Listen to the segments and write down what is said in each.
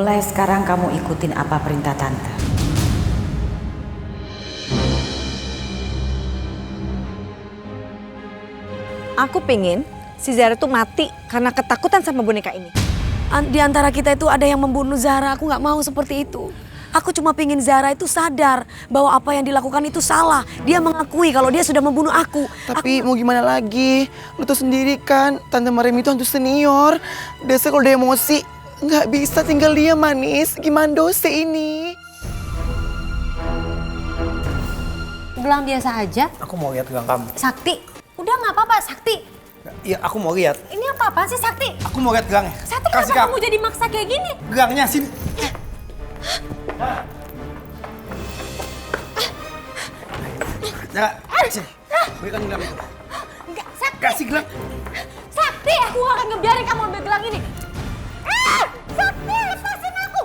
Mulai sekarang kamu ikutin apa perintah tante. Aku pengen si Zara tuh mati karena ketakutan sama boneka ini. Di antara kita itu ada yang membunuh Zara, aku nggak mau seperti itu. Aku cuma pengen Zara itu sadar bahwa apa yang dilakukan itu salah. Dia mengakui kalau dia sudah membunuh aku. Tapi mau gimana lagi? Lu tuh sendiri kan, Tante Mariam itu hantu senior. Biasanya kalau dia emosi, nggak bisa tinggal diam manis. Gimana dosa ini? Gelang biasa aja. Aku mau lihat gelang kamu. Sakti, udah nggak apa-apa Sakti. Iya, aku mau lihat. Ini apa-apaan sih Sakti? Aku mau lihat gelangnya. Sakti Kasih kenapa ke kamu jadi maksa kayak gini? gelangnya sini. Zara, sini. Berikan gelang itu. Enggak, Sakti. Kasih gelang. Sakti, aku gak akan ngebiarin kamu ambil gelang ini. Sakti, lepasin aku.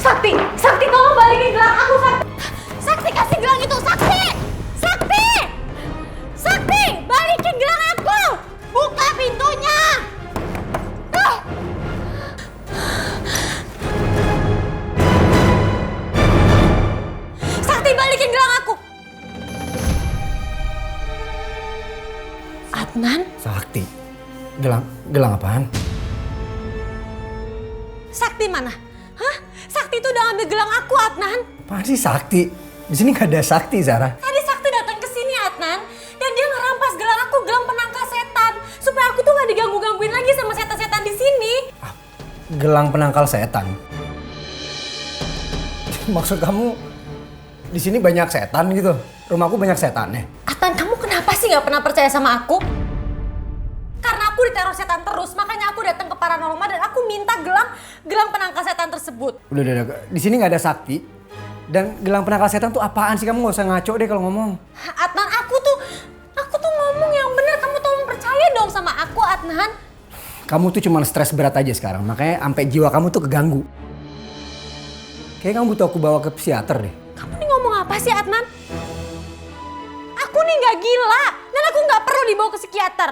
Sakti, Sakti tolong balikin gelang aku, Sakti. Sakti, kasih gelang itu, Sakti. Sakti. Sakti, balikin gelang aku. Buka pintunya. Sakti, balikin gelang aku. Adnan, Sakti. Gelang apaan? Sakti mana? Hah? Sakti itu udah ngambil gelang aku, Adnan. Apaan sih Sakti? Di sini nggak ada Sakti, Zara. Tadi Sakti datang ke sini, Adnan, dan dia ngerampas gelang aku, gelang penangkal setan, supaya aku tuh nggak diganggu-gangguin lagi sama setan-setan di sini. Gelang penangkal setan. Maksud kamu di sini banyak setan gitu? Rumahku banyak setannya. Adnan, kamu kenapa sih nggak pernah percaya sama aku? Karena aku diteror setan terus, makanya aku datang ke paranormal dan aku minta gelang penangkal setan tersebut. Udah. Di sini nggak ada Sakti. Dan gelang penangkal setan tuh apaan sih? Kamu nggak usah ngaco deh kalau ngomong. Adnan, aku tuh ngomong yang benar. Kamu tolong percaya dong sama aku, Adnan. Kamu tuh cuma stres berat aja sekarang. Makanya sampai jiwa kamu tuh keganggu. Kayaknya kamu butuh aku bawa ke psikiater deh. Kamu nih ngomong apa sih, Adnan? Aku nih nggak gila dan aku nggak perlu dibawa ke psikiater.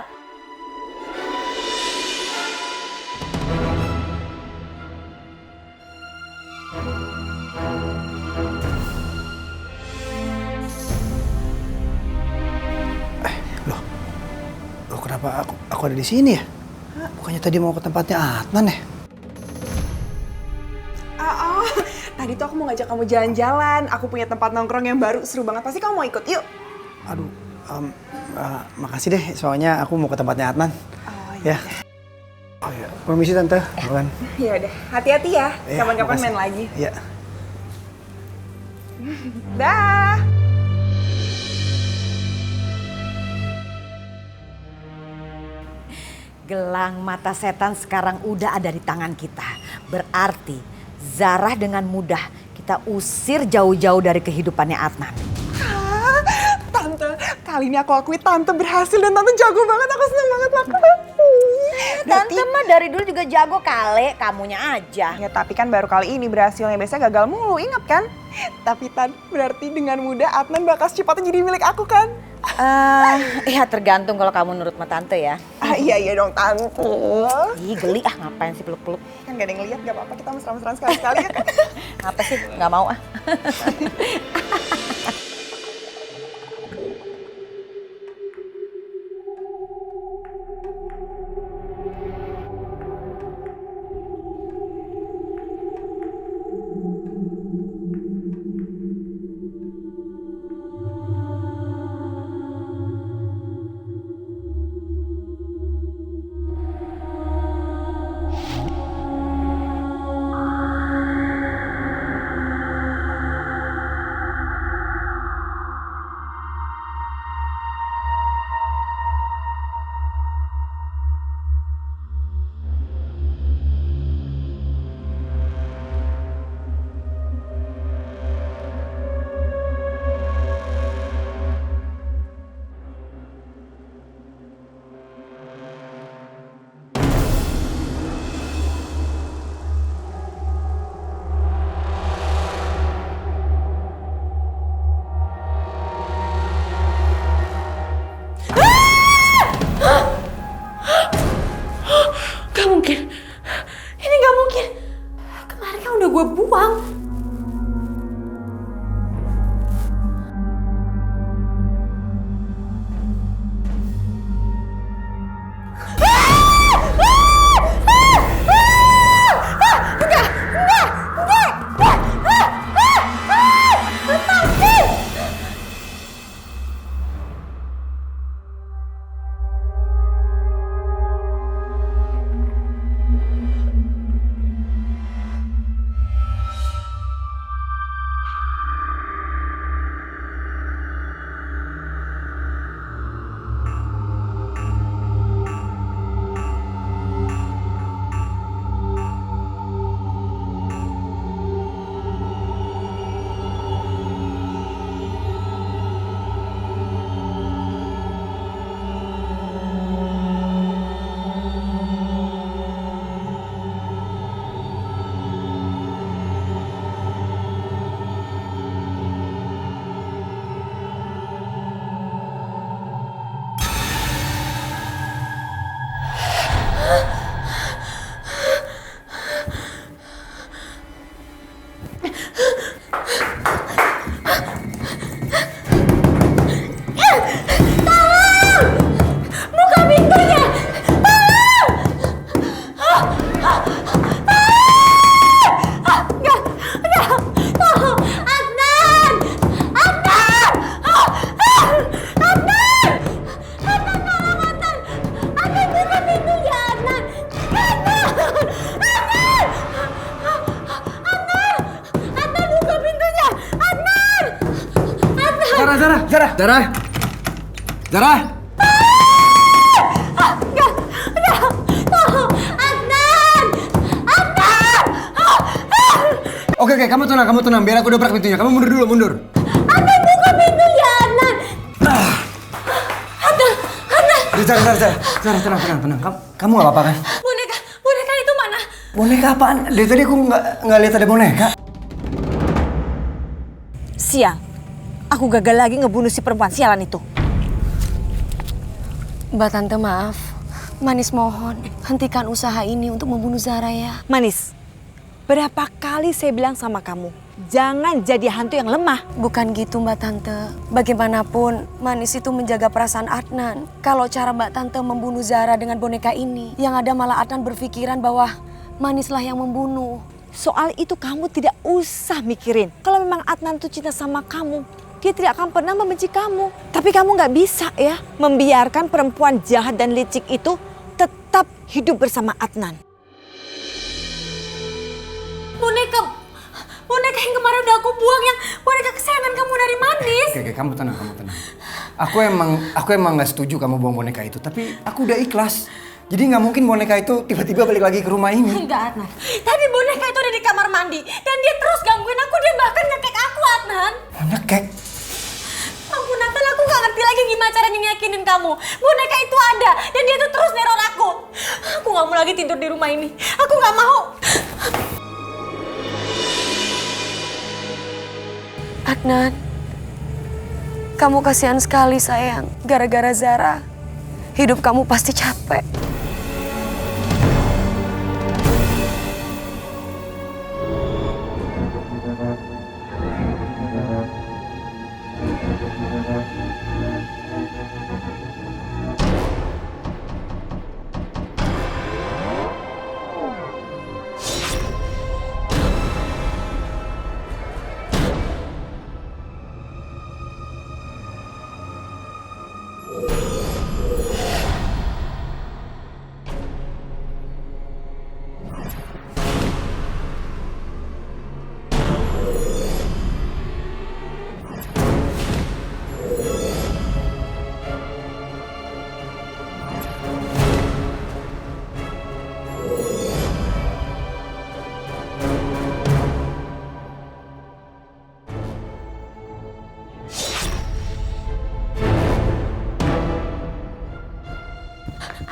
Loh kenapa aku ada di sini ya? Bukannya tadi mau ke tempatnya Adnan ya? Tadi tuh aku mau ngajak kamu jalan-jalan. Aku punya tempat nongkrong yang baru, seru banget. Pasti kamu mau ikut, yuk. Aduh, makasih deh. Soalnya aku mau ke tempatnya Adnan. Oh Ya. Oh ya, permisi tante. Bukan. Ya udah, hati-hati ya. Iya, Kapan-kapan makasih. main lagi. Iya. Dah. Gelang mata setan sekarang udah ada di tangan kita. Berarti Zara dengan mudah kita usir jauh-jauh dari kehidupannya Adnan. Tante, kali ini aku akui tante berhasil dan tante jago banget. Aku seneng banget loh. Tante mah dari dulu juga jago kali, kamunya aja. Ya tapi kan baru kali ini berhasilnya. Biasanya gagal mulu, inget kan? Tapi Tan, berarti dengan mudah Adnan bakal secepatnya jadi milik aku kan? Ya tergantung kalau kamu nurut sama tante ya. Iya dong tante. Ih geli ngapain sih peluk-peluk. Kan gak ada yang lihat, gak apa-apa kita mesra-mesraan sekali-sekali ya kan? Apa sih, nggak mau ah. Zara! Oke, kamu tenang. Biar aku dobrak pintunya. Kamu mundur. Adnan, buka pintunya, Adnan. Zara, tenang. Kamu gak apa-apa kan? Boneka itu mana? Boneka apaan? Dari tadi aku nggak lihat ada boneka. Sial, aku gagal lagi ngebunuh si perempuan sialan itu. Mbak Tante maaf, Manis mohon hentikan usaha ini untuk membunuh Zara ya. Manis, berapa kali saya bilang sama kamu, jangan jadi hantu yang lemah. Bukan gitu Mbak Tante. Bagaimanapun Manis itu menjaga perasaan Adnan. Kalau cara Mbak Tante membunuh Zara dengan boneka ini, yang ada malah Adnan berpikiran bahwa Manislah yang membunuh. Soal itu kamu tidak usah mikirin. Kalau memang Adnan tuh cinta sama kamu, dia tidak akan pernah membenci kamu. Tapi kamu nggak bisa ya membiarkan perempuan jahat dan licik itu tetap hidup bersama Adnan. Boneka yang kemarin udah aku buang, yang boneka kesayangan kamu dari Manis. Oke, kamu tenang. Aku emang nggak setuju kamu buang boneka itu, tapi aku udah ikhlas. Jadi nggak mungkin boneka itu tiba-tiba balik lagi ke rumah ini. Enggak, Adnan. Tadi boneka itu ada di kamar mandi dan dia terus gangguin aku, dia bahkan ngekek aku, Adnan. Oh, ngekek? Ampun Natal, aku gak ngerti lagi gimana caranya ngeyakinin kamu. Boneka itu ada dan dia tuh terus neror aku. Aku gak mau lagi tidur di rumah ini. Aku gak mau. Adnan, kamu kasihan sekali sayang. Gara-gara Zara, hidup kamu pasti capek.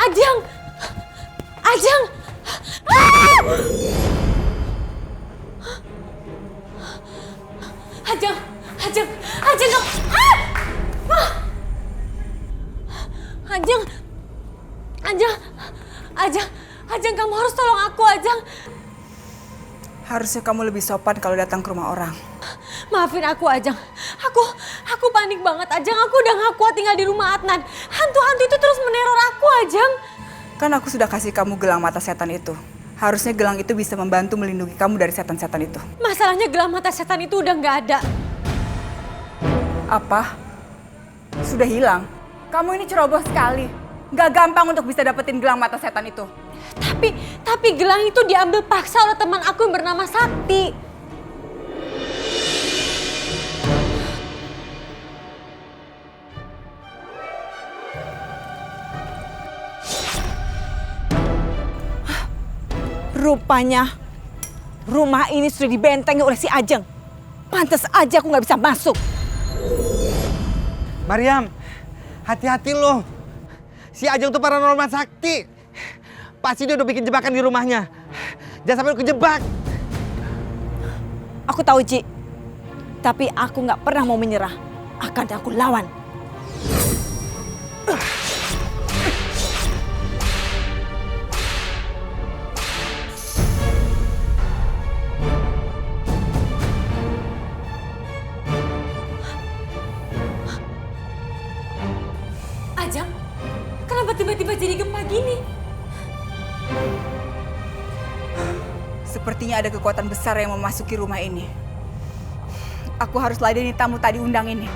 Ajeng! Ah! Ajeng kamu! Ah! Ajeng kamu harus tolong aku, Ajeng. Harusnya kamu lebih sopan kalau datang ke rumah orang. Maafin aku, Ajeng. Aku panik banget, Ajeng. Aku udah gak kuat tinggal di rumah Adnan. Hantu-hantu itu terus meneror aku, Ajeng. Kan aku sudah kasih kamu gelang mata setan itu. Harusnya gelang itu bisa membantu melindungi kamu dari setan-setan itu. Masalahnya gelang mata setan itu udah gak ada. Apa? Sudah hilang? Kamu ini ceroboh sekali. Gak gampang untuk bisa dapetin gelang mata setan itu. Tapi gelang itu diambil paksa oleh teman aku yang bernama Sakti. Rupanya rumah ini sudah dibentengi oleh si Ajeng. Pantas aja aku nggak bisa masuk. Mariam, hati-hati loh. Si Ajeng tuh paranormal sakti. Pasti dia udah bikin jebakan di rumahnya. Jangan sampai lu kejebak. Aku tahu, Ci. Tapi aku nggak pernah mau menyerah. Akan aku lawan. Ajeng, kenapa tiba-tiba jadi gempa gini? Sepertinya ada kekuatan besar yang memasuki rumah ini. Aku harus ladeni tamu tadi undang ini.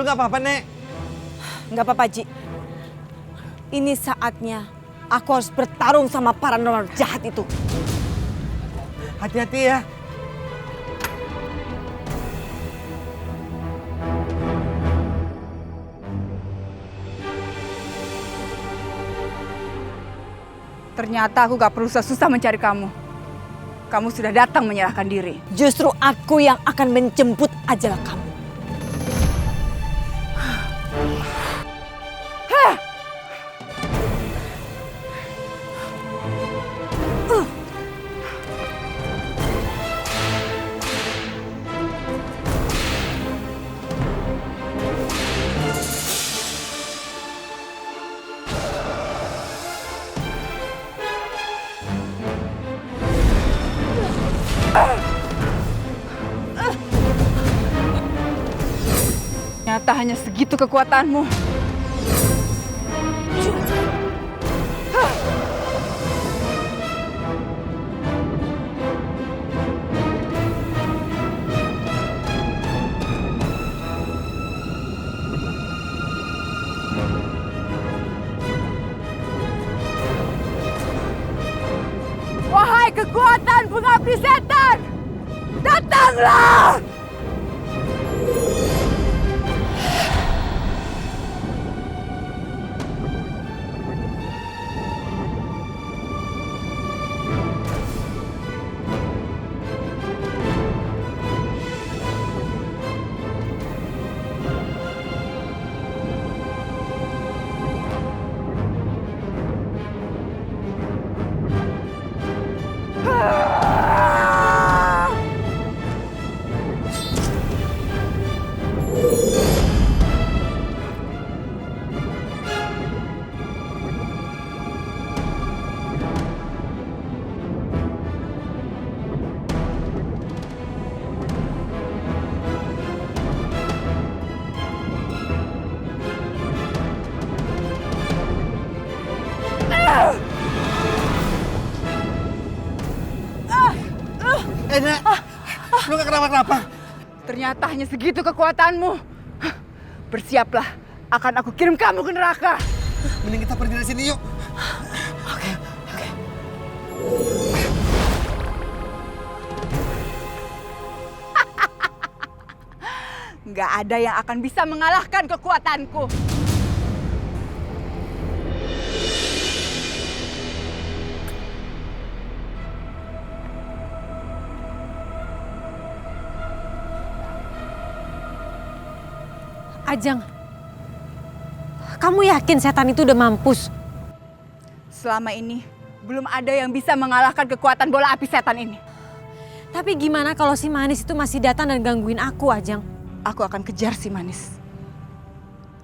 nggak apa-apa, Nek? Nggak apa-apa, Ji. Ini saatnya aku harus bertarung sama paranormal jahat itu. Hati-hati ya. Ternyata aku gak perlu susah mencari kamu. Kamu sudah datang menyerahkan diri. Justru aku yang akan menjemput ajalah kamu. Ternyata hanya segitu kekuatanmu. Wahai kekuatan pengabdi setan, datanglah! Nek, lu gak kenapa-kenapa? Ternyata hanya segitu kekuatanmu. Bersiaplah, akan aku kirim kamu ke neraka. Mending kita pergi dari sini yuk. Nggak ada yang akan bisa mengalahkan kekuatanku. Ajeng, kamu yakin setan itu udah mampus? Selama ini, belum ada yang bisa mengalahkan kekuatan bola api setan ini. Tapi gimana kalau si Manis itu masih datang dan gangguin aku, Ajeng? Aku akan kejar si Manis.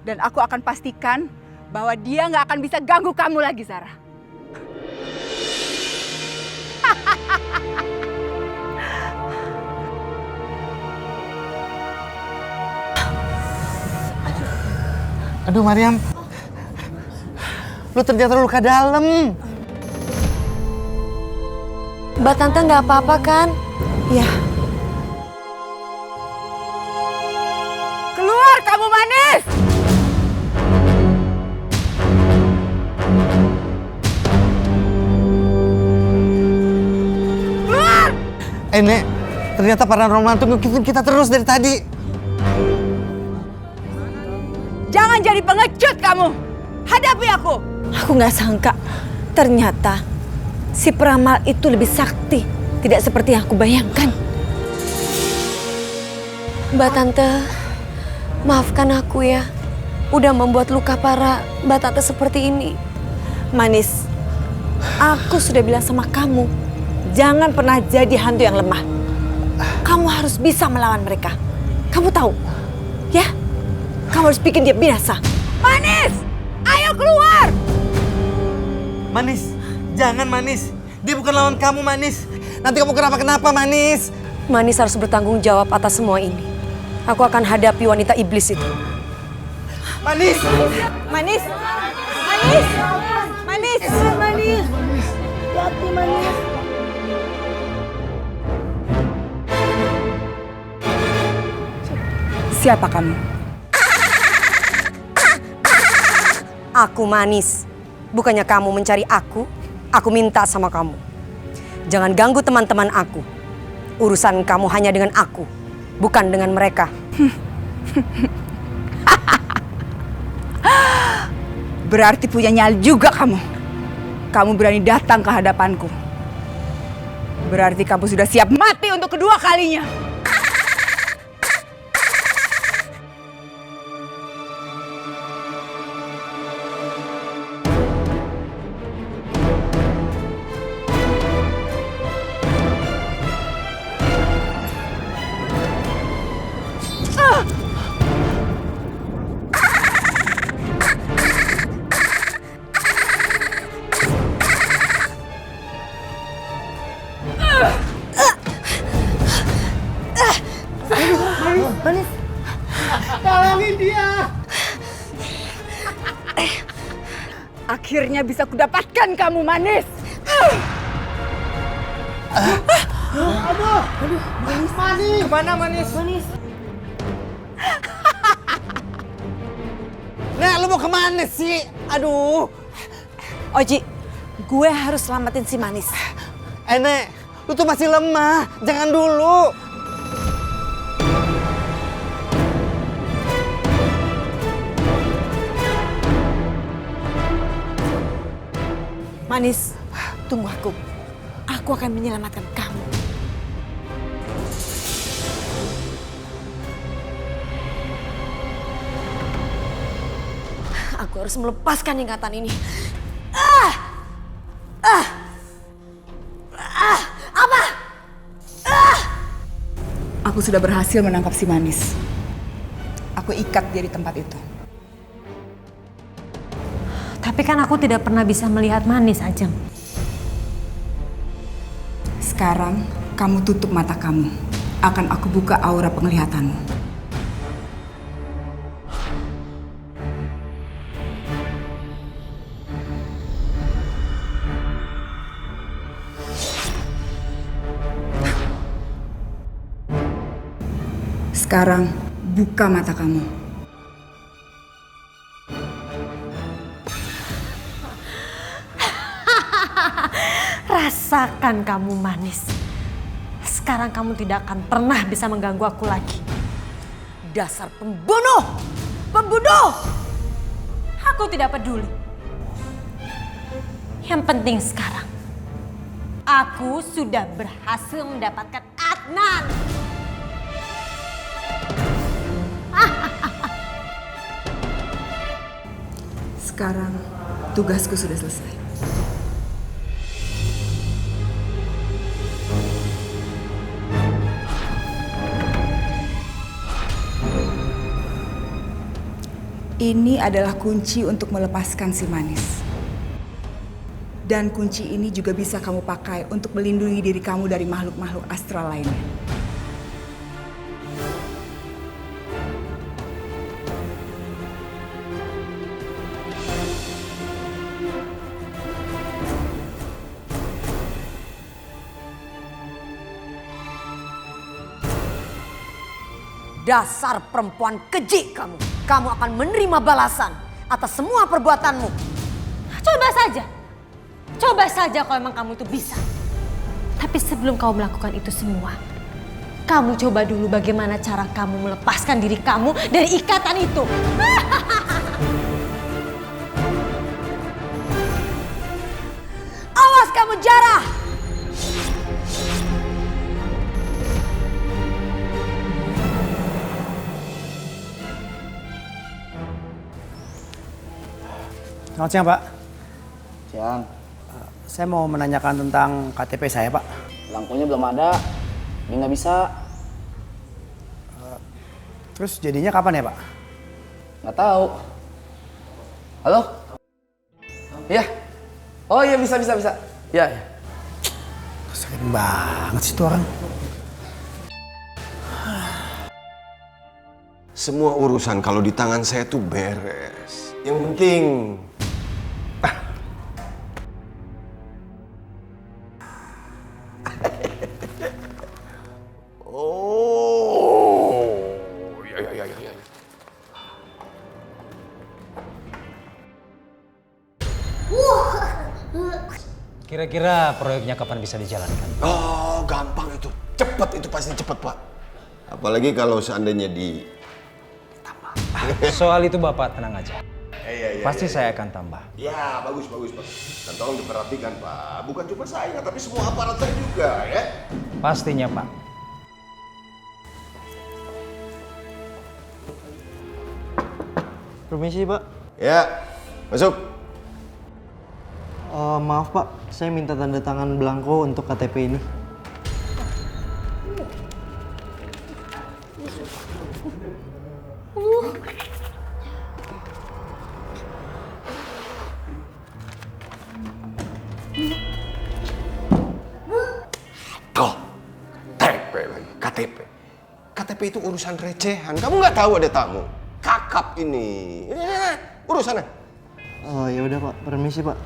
Dan aku akan pastikan bahwa dia nggak akan bisa ganggu kamu lagi, Zara. Aduh Mariam, lu ternyata luka dalam. Mbak Tante nggak apa-apa kan? Ya, Keluar kamu Manis! Keluar! Nek, ternyata paranormal tuh ngikutin kita terus dari tadi. Jangan jadi pengecut kamu! Hadapi aku! aku nggak sangka. Ternyata si peramal itu lebih sakti. Tidak seperti yang aku bayangkan. Mbak Tante, maafkan aku ya. Udah membuat luka parah Mbak Tante seperti ini. Manis, aku sudah bilang sama kamu, jangan pernah jadi hantu yang lemah. Kamu harus bisa melawan mereka. Kamu tahu, ya? Kamu harus bikin dia binasa. Manis! Ayo keluar! Manis, jangan Manis. Dia bukan lawan kamu Manis. Nanti kamu kenapa-kenapa Manis. Manis harus bertanggung jawab atas semua ini. Aku akan hadapi wanita iblis itu. Manis! Manis! Manis! Manis! Manis! Hati Manis! Siapa kamu? Aku Manis. Bukannya kamu mencari aku minta sama kamu. Jangan ganggu teman-teman aku. Urusan kamu hanya dengan aku, bukan dengan mereka. Berarti punya nyali juga kamu. Kamu berani datang ke hadapanku. Berarti kamu sudah siap mati untuk kedua kalinya. Akhirnya bisa kudapatkan kamu, Manis. Manis. Kemana Manis? Nek, lu mau kemana sih? Aduh. Oji, gue harus selamatin si Manis. Nek, lu tuh masih lemah. Jangan dulu. Manis, tunggu aku. Aku akan menyelamatkan kamu. Aku harus melepaskan ingatan ini. Aku sudah berhasil menangkap si Manis. Aku ikat dia di tempat itu. Tapi kan aku tidak pernah bisa melihat Manis, Ajeng. Sekarang kamu tutup mata kamu. Akan aku buka aura penglihatanmu. Sekarang buka mata kamu. Rasakan kamu, Manis. Sekarang kamu tidak akan pernah bisa mengganggu aku lagi. Dasar pembunuh! Pembunuh! Aku tidak peduli. Yang penting sekarang, aku sudah berhasil mendapatkan Adnan. Sekarang tugasku sudah selesai. Ini adalah kunci untuk melepaskan si Manis. Dan kunci ini juga bisa kamu pakai untuk melindungi diri kamu dari makhluk-makhluk astral lainnya. Dasar perempuan keji kamu. Kamu akan menerima balasan atas semua perbuatanmu. Coba saja kalau memang kamu itu bisa. Tapi sebelum kamu melakukan itu semua, kamu coba dulu bagaimana cara kamu melepaskan diri kamu dari ikatan itu. Awas kamu, Jara! Selamat siang, Pak. Siang. Saya mau menanyakan tentang KTP saya, Pak. Lampunya belum ada. Ini nggak bisa. Terus jadinya kapan ya, Pak? Nggak tahu. Halo? Iya. Oh iya, bisa. Iya. Sakit banget sih tuh orang. Semua urusan kalau di tangan saya tuh beres. Yang penting Kira-kira proyeknya kapan bisa dijalankan? Oh, gampang itu. Cepat itu pasti cepat, Pak. Apalagi kalau seandainya di Soal itu Bapak tenang aja. Iya. Pasti saya akan tambah. Ya, bagus, Pak. Dan tolong diperhatikan, Pak. Bukan cuma saya, tapi semua aparat saya juga, ya. Pastinya, Pak. Permisi, Pak. Ya, masuk. Maaf, Pak. Saya minta tanda tangan belangko untuk KTP ini. Kok KTP lagi, KTP. KTP itu urusan recehan. Kamu nggak tahu ada tamu. Kakap ini. Urusannya. Oh, ya udah, Pak. Permisi, Pak.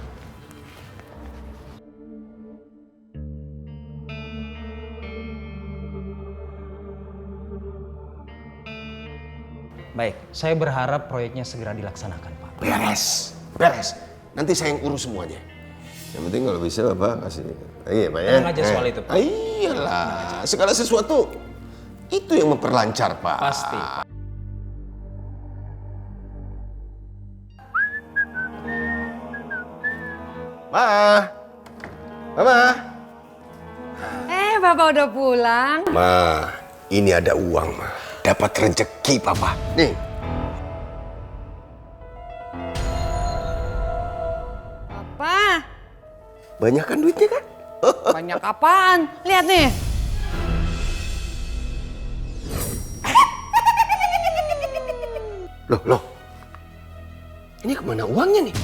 Baik, saya berharap proyeknya segera dilaksanakan, Pak. Beres. Nanti saya yang urus semuanya. Yang penting kalau bisa Bapak kasih. Iya, Pak ya. Tenang aja soal itu, Pak. Iyalah, segala sesuatu itu yang memperlancar, Pak. Pasti. Mama. Bapak udah pulang. Ma, ini ada uang, Ma. Dapat rezeki, Papa. Nih. Apa? Banyak kan duitnya kan? Banyak apaan? Lihat nih. Loh. Ini kemana uangnya nih?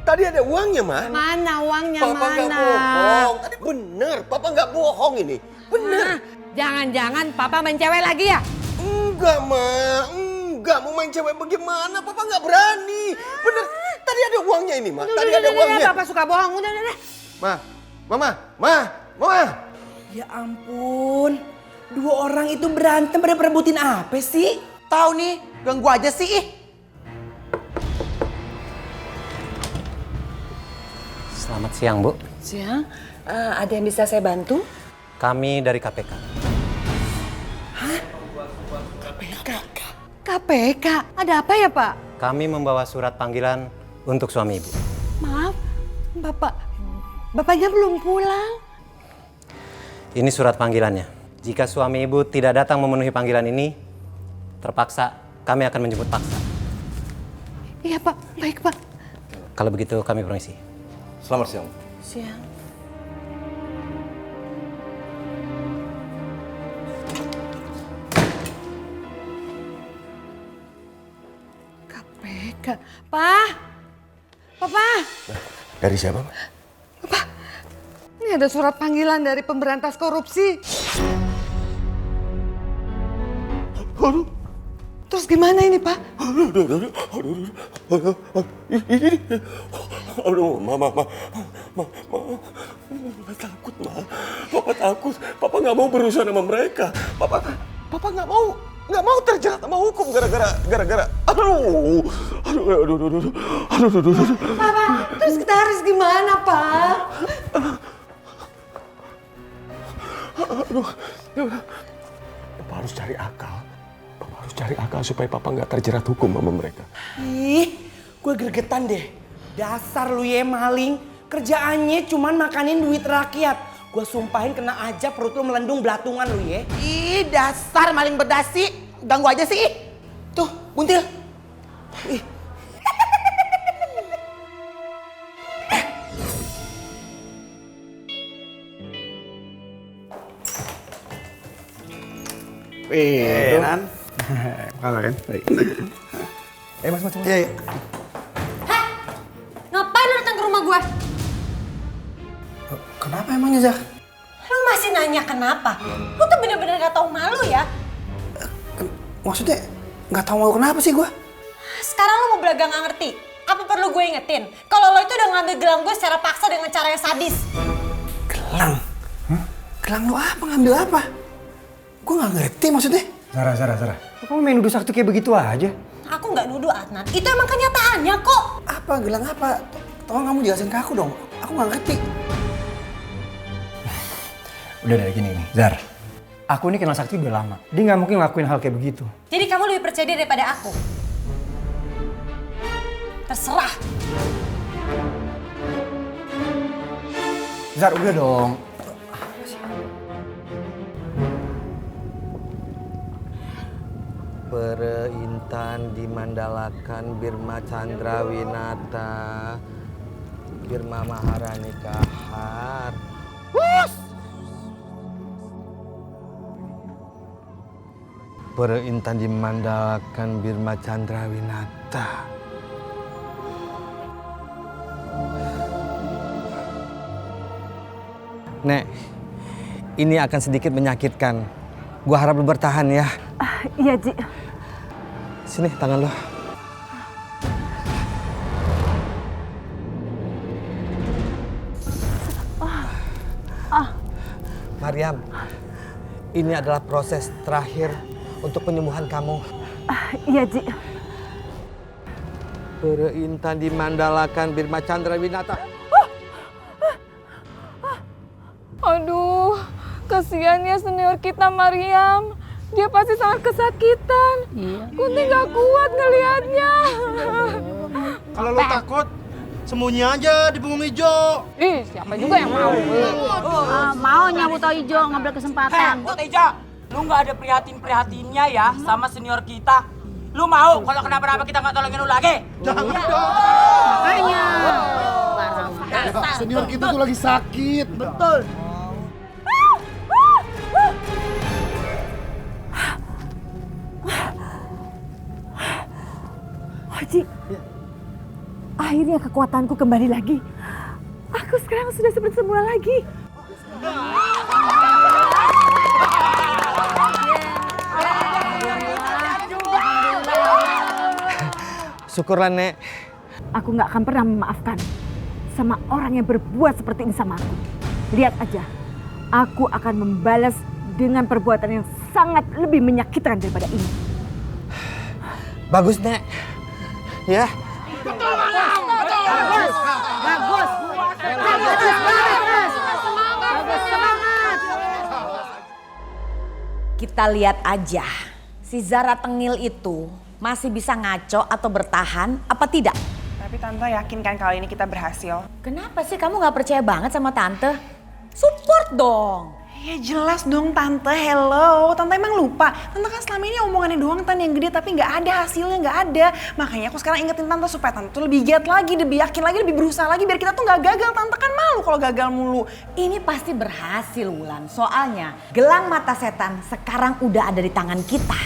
Tadi ada uangnya, Ma. Mana uangnya, Papa nggak mana? bohong. Tadi bener, Papa nggak bohong ini. Bener. Jangan-jangan Papa main cewek lagi ya? Enggak, Ma. Enggak, mau main cewek bagaimana? Papa nggak berani. Bener, tadi ada uangnya ini, Ma. Tadi ada uangnya. Papa suka bohong, udah. Ma. Ya ampun, dua orang itu berantem pada perebutin apa sih? Tahu nih, ganggu aja sih. Selamat siang, Bu. Siang, ada yang bisa saya bantu? Kami dari KPK. KPK? Ada apa ya, Pak? Kami membawa surat panggilan untuk suami Ibu. Maaf, Bapaknya belum pulang. Ini surat panggilannya. Jika suami Ibu tidak datang memenuhi panggilan ini, terpaksa kami akan menjemput paksa. Iya, Pak. Baik, Pak. Kalau begitu kami permisi. Selamat siang. Siang. KPK. Papa. Dari siapa, Ma? Papa. Ini ada surat panggilan dari pemberantas korupsi. Aduh. Terus gimana ini, Pak? Aduh, Mama. Takut, Ma. Papa takut. Papa nggak mau berurusan sama mereka. Papa nggak mau terjerat sama hukum gara-gara. Aduh. Papa, terus kita harus gimana, Pak? Aduh. Papa harus cari akal supaya Papa nggak terjerat hukum sama mereka. Ih, gue gregetan deh. Dasar lu ya maling. Kerjaannya cuman makanin duit rakyat. Gue sumpahin kena aja perut lu melendung belatungan lu ya. Ih, dasar maling berdasi. Ganggu aja sih. Tuh, buntil. Ih. Nan. Apa kan? Baik. Mas. Iya. Ngapain lu datang ke rumah gue? Kenapa emangnya, Zak? Lu masih nanya kenapa? Lu tuh bener-bener gak tau malu ya? Maksudnya nggak tahu mau kenapa sih gue? Sekarang lu mau belaga gak ngerti? Apa perlu gue ingetin? Kalau lo itu udah ngambil gelang gue secara paksa dengan cara yang sadis. Gelang? Gelang lu apa? Ngambil apa? Gue nggak ngerti maksudnya. Sarah. Kamu main nuduh Sakti kayak begitu aja? Aku nggak nuduh, Adnan. Itu emang kenyataannya kok. Apa? Gelang apa? Tolong kamu jelasin ke aku dong. Aku nggak ngerti. Udah dari gini nih, Zar. Aku ini kenal Sakti udah lama. Dia nggak mungkin ngelakuin hal kayak begitu. Jadi kamu lebih percaya dia daripada aku? Terserah. Zar, udah dong. Perintan dimandalakan Birma Chandrawinata, Birma Maharani Kahar. Perintan dimandalakan Birma Chandrawinata. Nek, ini akan sedikit menyakitkan. Gua harap lu bertahan ya. Iya, Ji. Sini tangan lo. Mariam, ini adalah proses terakhir untuk penyembuhan kamu. Iya, Ji. Perintan dimandalakan Birma Chandrawinata. Aduh, kasihan ya senior kita Mariam. Dia pasti sangat kesakitan. Kunti gak kuat ngelihatnya. Kalau lo takut, sembunyi aja di punggung hijau. Ih, siapa juga yang mau? Mau nyambut tau hijau ngambil kesempatan. Buat Eja, lu nggak ada prihatin-prihatinnya ya sama senior kita. Lu mau kalau kenapa-napa kita nggak tolongin lu lagi? Jangan dong. Makanya. Senior kita tuh lagi sakit. Betul. Haji, akhirnya kekuatanku kembali lagi. Aku sekarang sudah seperti semula lagi. Syukurlah, Nek. Aku nggak akan pernah memaafkan sama orang yang berbuat seperti ini sama aku. Lihat aja, aku akan membalas dengan perbuatan yang sangat lebih menyakitkan daripada ini. Bagus, Nek. Ya. Bagus. Kita lihat aja, si Zara Tengil itu masih bisa ngaco atau bertahan apa tidak? Tapi Tante yakin kan kali ini kita berhasil? Kenapa sih kamu gak percaya banget sama Tante? Support dong. Ya jelas dong Tante, hello. Tante emang lupa. Tante kan selama ini omongannya doang Tan yang gede tapi nggak ada hasilnya, nggak ada. Makanya aku sekarang ingetin Tante supaya Tante tuh lebih giat lagi, lebih yakin lagi, lebih berusaha lagi biar kita tuh nggak gagal. Tante kan malu kalau gagal mulu. Ini pasti berhasil Wulan. Soalnya gelang mata setan sekarang udah ada di tangan kita.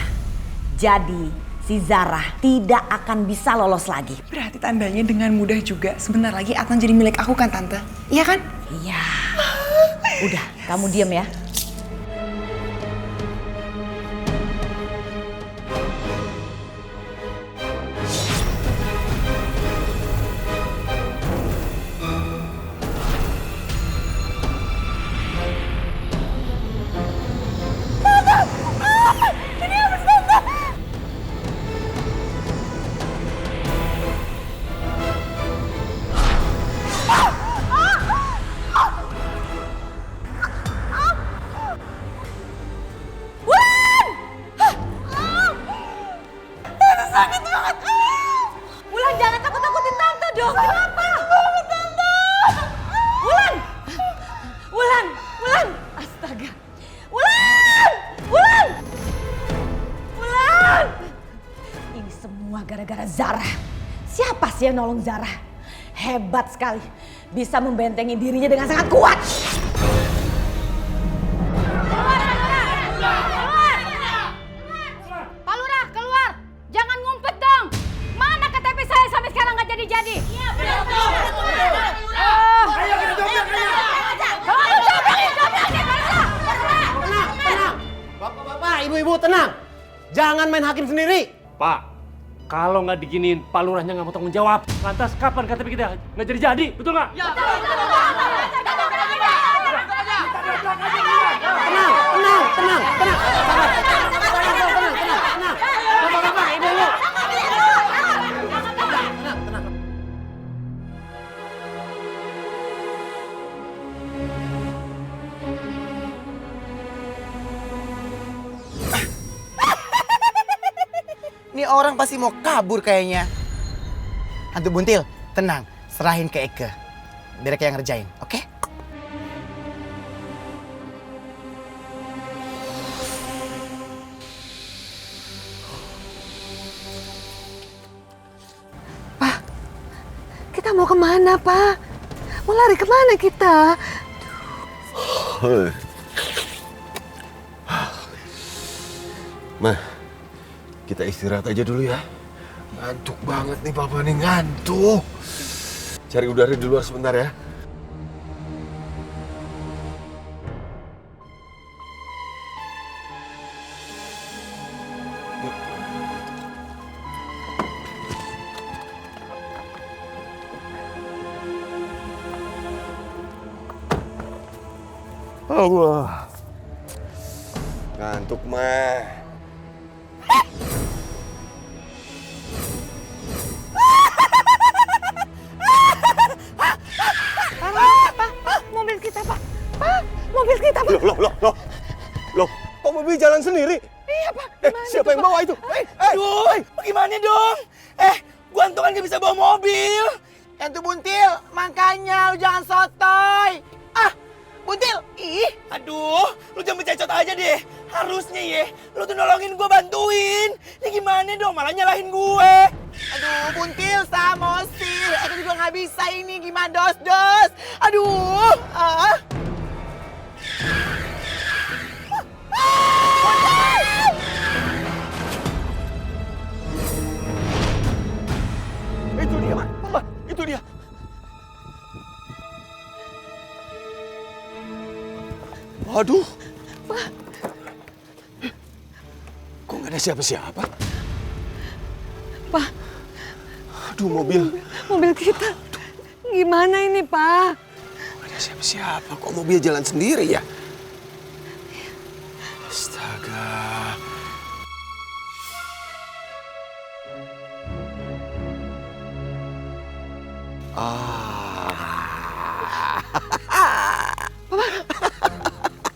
Jadi si Zara tidak akan bisa lolos lagi. Berarti tandanya dengan mudah juga sebentar lagi Adnan jadi milik aku kan Tante? Iya kan? Iya. Udah, kamu diam ya. Sakit banget. Wulan jangan takut-takutin Tante dong. Kenapa? Tante. Wulan. Wulan. Wulan. Astaga. Wulan. Wulan. Wulan. Ini semua gara-gara Zara. Siapa sih yang nolong Zara? Hebat sekali. Bisa membentengi dirinya dengan sangat kuat. Jadi. Iya, benar. Ayo kita jawab. Tenang. Bapak-bapak, ibu-ibu tenang. Jangan main hakim sendiri. Pak, kalau nggak diginiin, Pak Lurahnya nggak mau tanggung jawab. Lantas kapan KTP kita nggak jadi-jadi, betul nggak? Ya. Tenang. Bapak-bapak, ibu-ibu. orang pasti mau kabur kayaknya. Hantu buntil, tenang. Serahin ke Eke. Biar Eke yang ngerjain, oke? Kita mau kemana, Pak? Mau lari kemana kita? Mah, kita istirahat aja dulu ya. Ngantuk banget nih Papa nih, ngantuk. Cari udara di luar sebentar ya. Allah. Ngantuk mah. Mobil kita, Pak. Pak, mobil kita, Pak. Loh, kok mobil jalan sendiri? Iya, Pak. Siapa yang bawa itu? Aduh, gimana dong? Gua tuh kan gak bisa bawa mobil. Hantu buntil, makanya lu jangan sotoy. Buntil, aduh, lu jangan becacot aja deh. Harusnya ya, lu tuh nolongin gue, bantuin. Ini gimana dong, malah nyalahin gue. Aduh, buntil sama Osil. Aku juga nggak bisa ini, gimana dos. Aduh, Itu dia, Mah. Itu dia. Aduh. Kok nggak ada siapa-siapa? Pak. Aduh, mobil. Mobil kita. Gimana ini, Pak? Nggak ada siapa-siapa. Kok mobil jalan sendiri ya? Astaga.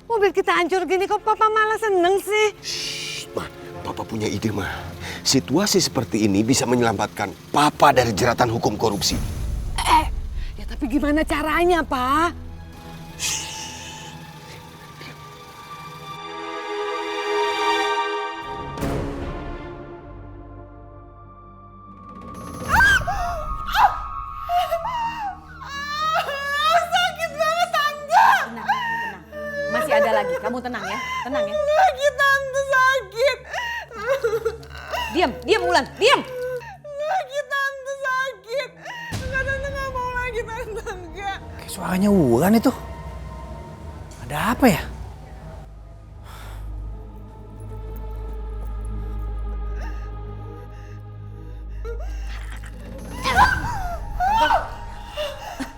Mobil kita hancur gini kok Papa malah seneng sih? Mah, Papa punya ide, Mah. Situasi seperti ini bisa menyelamatkan Papa dari jeratan hukum korupsi. Ya tapi gimana caranya, Pak? Sakit banget, Tante. Tenang. Masih ada lagi, kamu tenang ya. Lagi Tante sakit. Diam Wulan, diam. Lagi Tante sakit. Tante nggak mau lagi, Tante enggak. Kayak suaranya Wulan itu. Ada apa ya?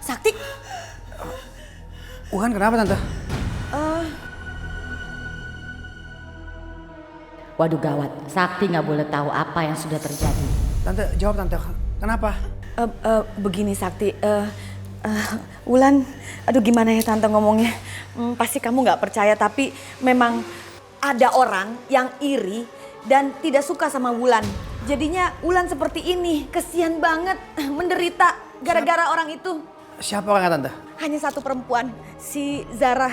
Sakti. Wulan kenapa, Tante? Waduh gawat, Sakti nggak boleh tahu apa yang sudah terjadi. Tante, jawab Tante. Kenapa? Begini Sakti, Wulan, aduh gimana ya Tante ngomongnya. Pasti kamu nggak percaya, tapi memang ada orang yang iri dan tidak suka sama Wulan. Jadinya Wulan seperti ini, kesian banget, menderita gara-gara orang itu. Siapa orangnya, Tante? Hanya satu perempuan, si Zara.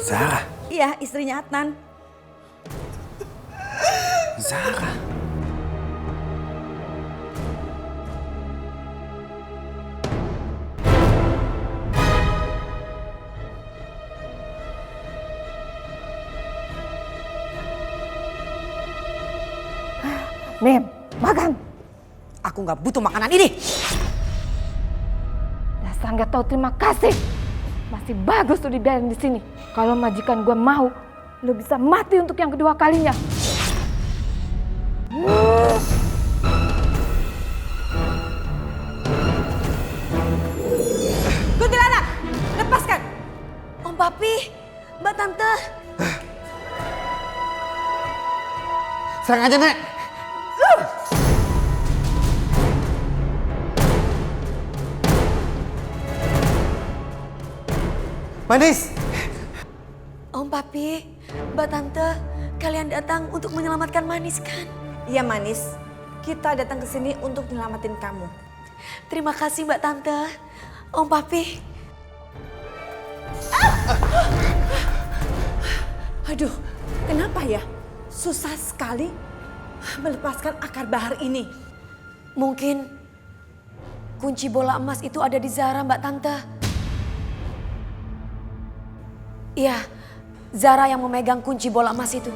Zara? Iya, istrinya Adnan. Zara? Mem, makan. Aku nggak butuh makanan ini. Dasar nggak tahu terima kasih. Masih bagus tuh dibiarin di sini. Kalau majikan gue mau, lo bisa mati untuk yang kedua kalinya. Kuntilanak, lepaskan. Om Papi, Mbak Tante. Serang aja, Nek. Manis. Om Papi, Mbak Tante, kalian datang untuk menyelamatkan Manis kan? Iya Manis, kita datang ke sini untuk nyelamatin kamu. Terima kasih Mbak Tante, Om Papi. Aduh, kenapa ya? Susah sekali melepaskan akar bahar ini. Mungkin kunci bola emas itu ada di Zara, Mbak Tante. Iya, Zara yang memegang kunci bola emas itu.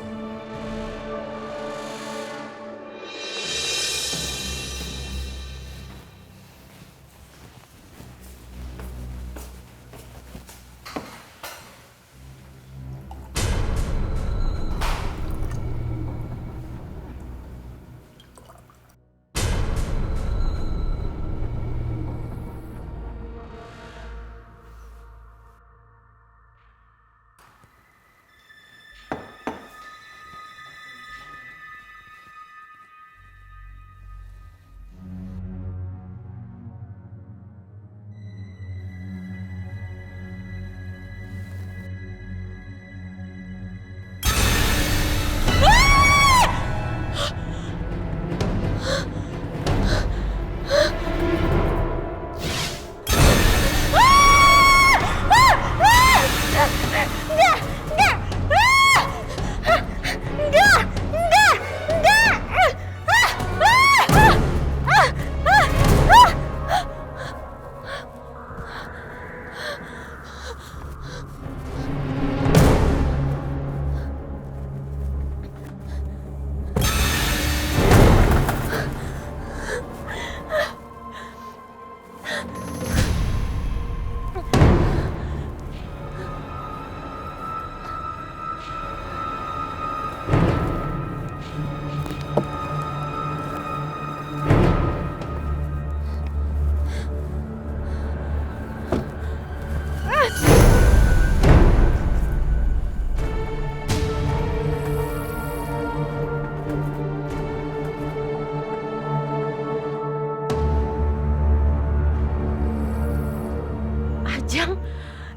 Ajeng,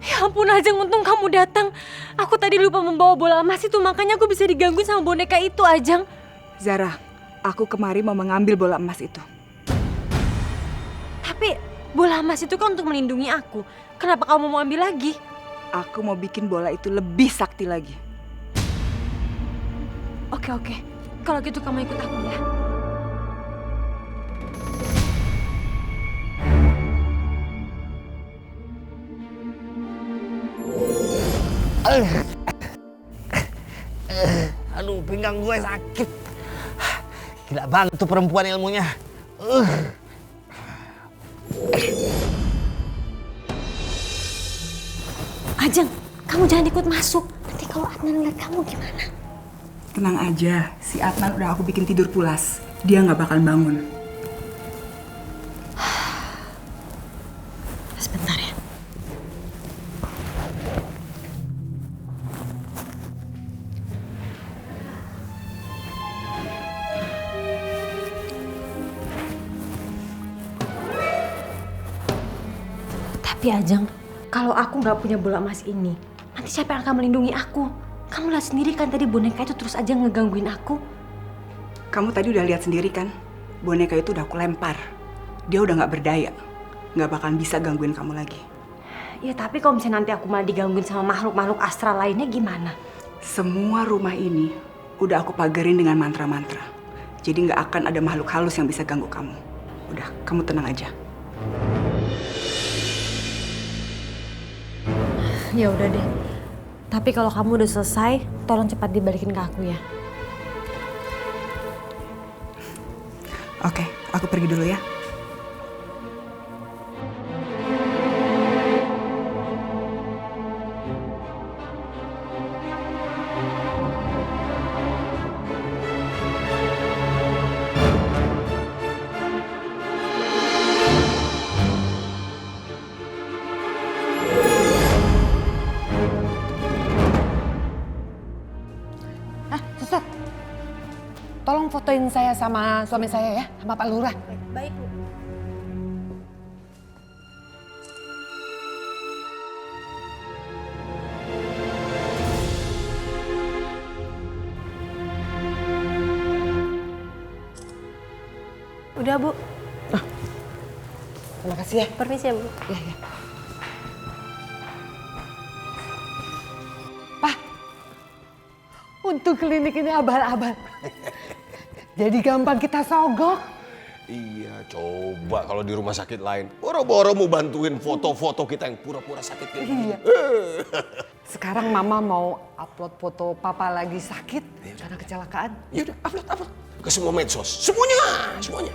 ya ampun Ajeng, untung kamu datang. Aku tadi lupa membawa bola emas itu, makanya aku bisa digangguin sama boneka itu, Ajeng. Zara, aku kemari mau mengambil bola emas itu. Tapi bola emas itu kan untuk melindungi aku. Kenapa kamu mau ambil lagi? Aku mau bikin bola itu lebih sakti lagi. Oke. Kalau gitu kamu ikut aku ya. Aduh, pinggang gue sakit. Gila banget tuh perempuan ilmunya. Ajeng, kamu jangan ikut masuk. Nanti kalau Adnan lihat kamu gimana? Tenang aja, si Adnan udah aku bikin tidur pulas. Dia nggak bakal bangun. Sebentar ya. Tapi Ajeng, kalau aku nggak punya bola emas ini, nanti siapa yang akan melindungi aku? Kamu lihat sendiri kan tadi boneka itu terus aja ngegangguin aku. Kamu tadi udah lihat sendiri kan? Boneka itu udah aku lempar. Dia udah nggak berdaya. Nggak bakalan bisa gangguin kamu lagi. Ya tapi kalau misalnya nanti aku malah digangguin sama makhluk-makhluk astral lainnya gimana? Semua rumah ini udah aku pagerin dengan mantra-mantra. Jadi nggak akan ada makhluk halus yang bisa ganggu kamu. Udah, kamu tenang aja. Ya udah deh. Tapi kalau kamu udah selesai, tolong cepat dibalikin ke aku ya. Oke, aku pergi dulu ya. Suster, tolong fotoin saya sama suami saya ya, sama Pak Lurah. Baik, Bu. Udah, Bu. Terima kasih ya. Permisi ya, Bu. Iya, iya. Pak, untuk klinik ini abal-abal. Jadi gampang kita sogok. Iya, coba kalau di rumah sakit lain. Boro-boro mau bantuin foto-foto kita yang pura-pura sakit kayak gini. Iya. Sekarang Mama mau upload foto Papa lagi sakit karena kecelakaan. Yaudah, upload. Ke semua medsos. Semuanya.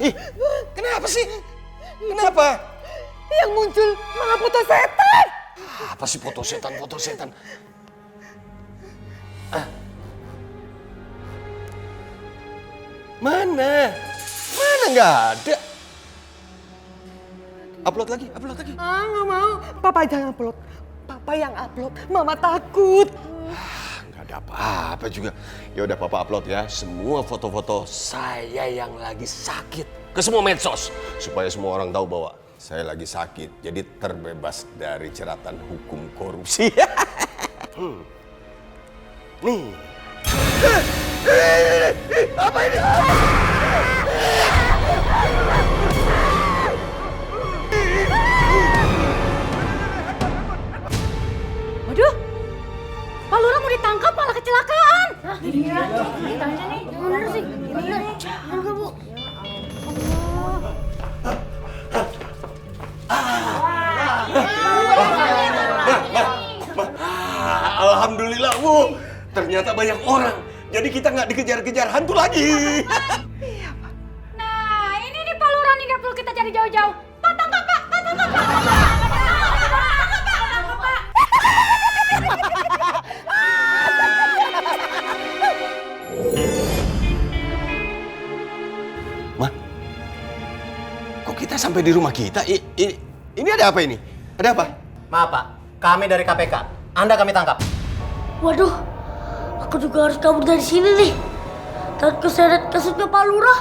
Ih, kenapa sih? Kenapa? Yang muncul malah foto setan. Apa sih foto setan? Mana nggak ada. Upload lagi. Ah, nggak mau. Papa jangan upload. Papa yang upload. Mama takut. Nggak ada apa-apa juga. Ya udah Papa upload ya semua foto-foto saya yang lagi sakit ke semua medsos supaya semua orang tahu bahwa saya lagi sakit. Jadi terbebas dari jeratan hukum korupsi. Nih. Apa ini? Waduh, Pak Lurah mau ditangkap malah kecelakaan. Iya, ditanya nih. Bener sih, bener. Enggak, Bu. Alhamdulillah, Bu. Ternyata banyak orang. Jadi kita nggak dikejar-kejar hantu lagi. Nah, ini nih Pak Lurah nih, nggak perlu kita cari jauh-jauh. Pak, tangkap, Pak. Kok kita sampai di rumah kita? Ini ada apa ini? Ada apa? Maaf Pak, kami dari KPK. Anda kami tangkap. Waduh, aku juga harus kabur dari sini nih. Takut keseret kasusnya Pak Lurah.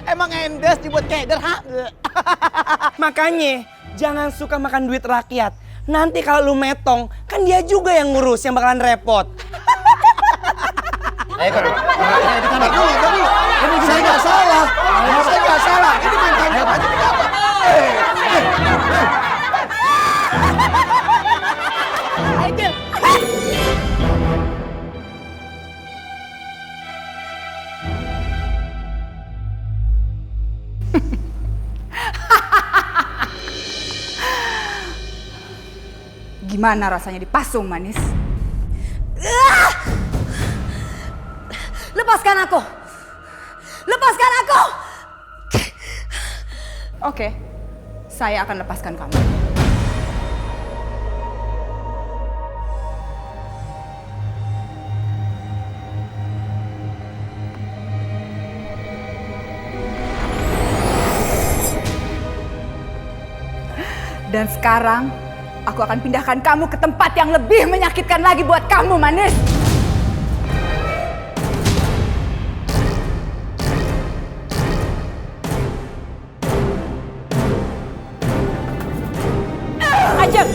Emang endes dibuat keder, ha? Makanya jangan suka makan duit rakyat. Nanti kalau lu metong, kan dia juga yang ngurus, yang bakalan repot. Saya nggak salah. Ini main tangkap aja tidak apa. Gimana rasanya dipasung, Manis? Lepaskan aku! Lepaskan aku! Oke, saya akan lepaskan kamu. Dan sekarang, aku akan pindahkan kamu ke tempat yang lebih menyakitkan lagi buat kamu, Manis. Ajeng!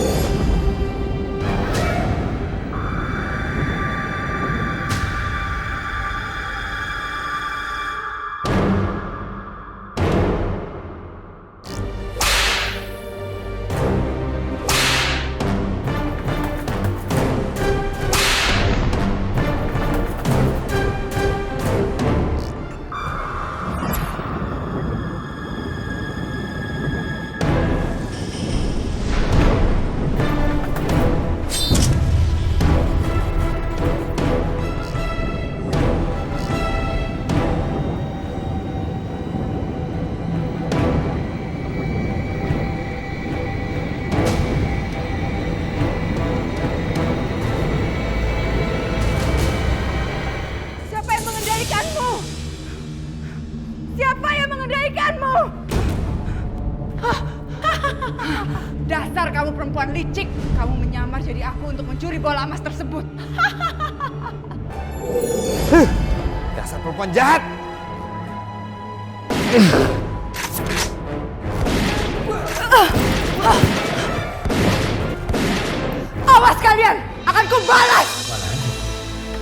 Siapa yang mengendalikanmu? Dasar kamu perempuan licik. Kamu menyamar jadi aku untuk mencuri bola emas tersebut. Dasar perempuan jahat. kalian akan kubalas. Mana aja?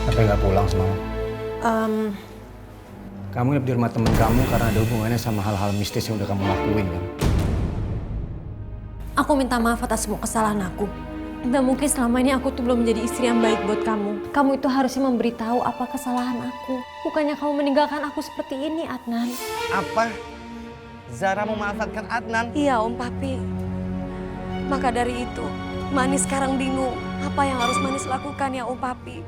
Sampai nggak pulang semalam. Kamu nginep di rumah temen kamu karena ada hubungannya sama hal-hal mistis yang udah kamu lakuin kan? Aku minta maaf atas semua kesalahan aku. Dan mungkin selama ini aku tuh belum menjadi istri yang baik buat kamu. Kamu itu harusnya memberitahu apa kesalahan aku. Bukannya kamu meninggalkan aku seperti ini, Adnan. Apa? Zara memanfaatkan Adnan? Iya, Om Papi. Maka dari itu, Manis sekarang bingung apa yang harus Manis lakukan ya Om Papi.